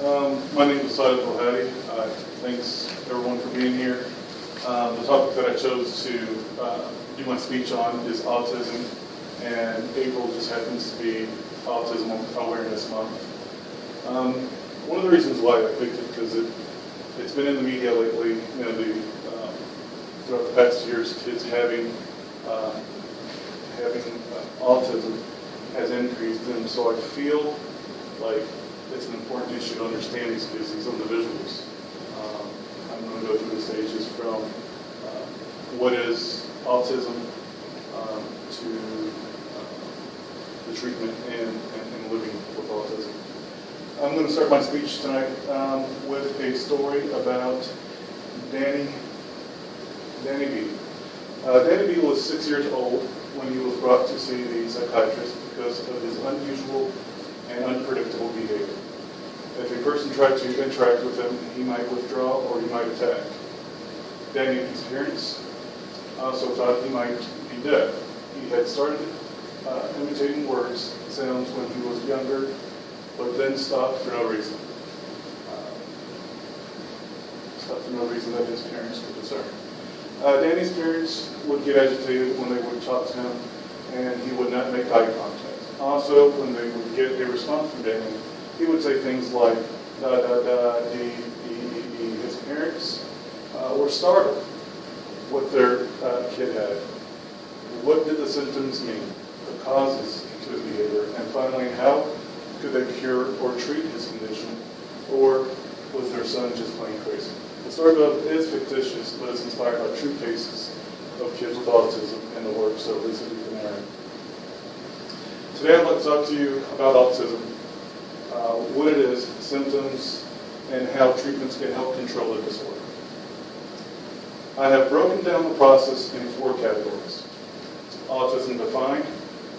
My name is Assad Abdelhadi. Thanks everyone for being here. The topic that I chose to do my speech on is autism, and April just happens to be Autism Awareness Month. One of the reasons why I picked it because it's been in the media lately. Throughout the past years, kids having autism has increased, and so I feel like it's an important issue to understand these kids, these individuals. I'm going to go through the stages from what is autism to the treatment and living with autism. I'm going to start my speech tonight with a story about Danny B. Danny B was 6 years old when he was brought to see the psychiatrist because of his unusual and unpredictable behavior. If a person tried to interact with him, he might withdraw or he might attack. Danny's parents also thought he might be deaf. He had started imitating words, sounds when he was younger, but then stopped for no reason. That his parents could discern. Danny's parents would get agitated when they would talk to him, and he would not make eye contact. Also, when they would get a response from Danny, he would say things like, da, da, da, dee, dee, dee, dee. His parents were startled what their kid had. What did the symptoms mean? The causes to his behavior? And finally, how could they cure or treat his condition? Or was their son just plain crazy? The story is fictitious, but it's inspired by true cases of kids with autism and the works of Lisa DeCanary. Today I'd like to talk to you about autism, what it is, symptoms, and how treatments can help control the disorder. I have broken down the process in 4 categories. Autism defined,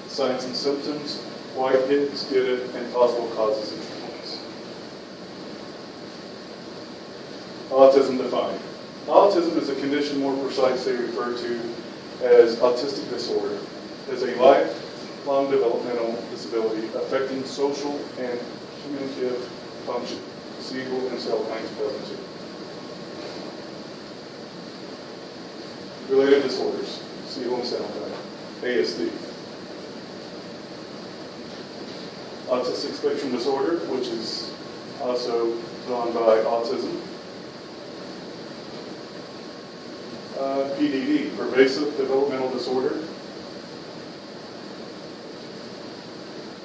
signs and symptoms, why kids get it, and possible causes and treatments. Autism defined. Autism is a condition more precisely referred to as autistic disorder. It is a lifelong developmental disability affecting social and communicative function. Siegel and Selkine 2002. Related disorders. Siegel and Selkine. ASD. Autistic spectrum disorder, which is also drawn by autism. PDD, pervasive developmental disorder.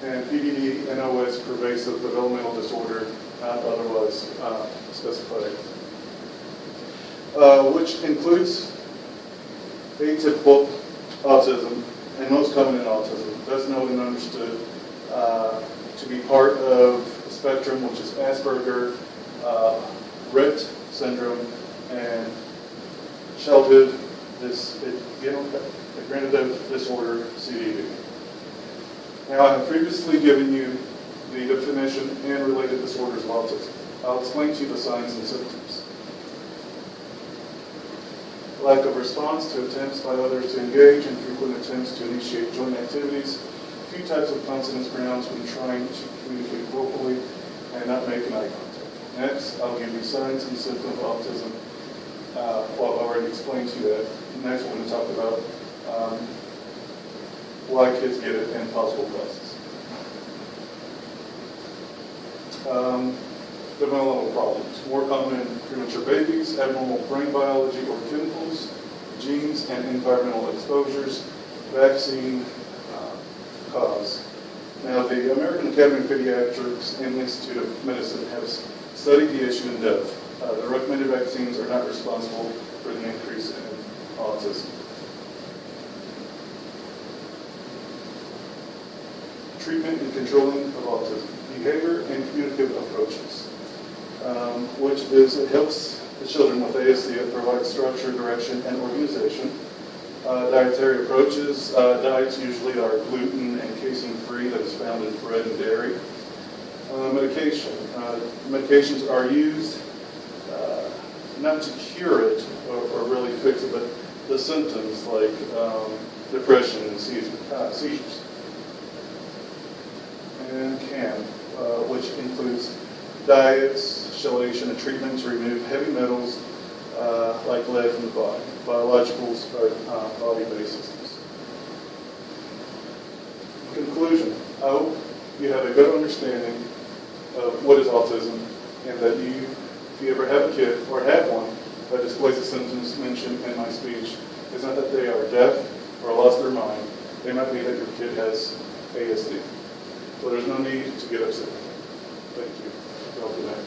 And PDD-NOS, pervasive developmental disorder, not otherwise specified, which includes atypical autism and most common in autism, best known and understood to be part of the spectrum, which is Asperger, Rett syndrome, and childhood degenerative disorder, CDD. Now, I have previously given you the definition and related disorders of autism. I'll explain to you the signs and symptoms. Lack of response to attempts by others to engage and frequent attempts to initiate joint activities. A few types of consonants pronounced when trying to communicate vocally and not making eye contact. Next, I'll give you signs and symptoms of autism. Well, I've already explained to you that. Next, we're going to talk about why kids get it and possible causes. Developmental problems. More common in premature babies, abnormal brain biology or chemicals, genes and environmental exposures, vaccine cause. Now, the American Academy of Pediatrics and Institute of Medicine have studied the issue in depth. The recommended vaccines are not responsible for the increase in autism. Treatment and controlling of autism. Behavior and communicative approaches, which is, it helps the children with ASD. It provides structure, direction, and organization. Dietary approaches. Diets usually are gluten and casein-free, that is found in bread and dairy. Medication. Medications are used not to cure it or really fix it, but the symptoms like depression and seizures. And CAM, which includes diets, chelation, and treatment to remove heavy metals like lead from the body. Biologicals are body-based systems. Conclusion. I hope you have a good understanding of what is autism, and that you, if you ever have a kid or have one that displays the symptoms mentioned in my speech, it's not that they are deaf or lost their mind. It might be that your kid has ASD. So there's no need to get upset. Thank you. Well, good night.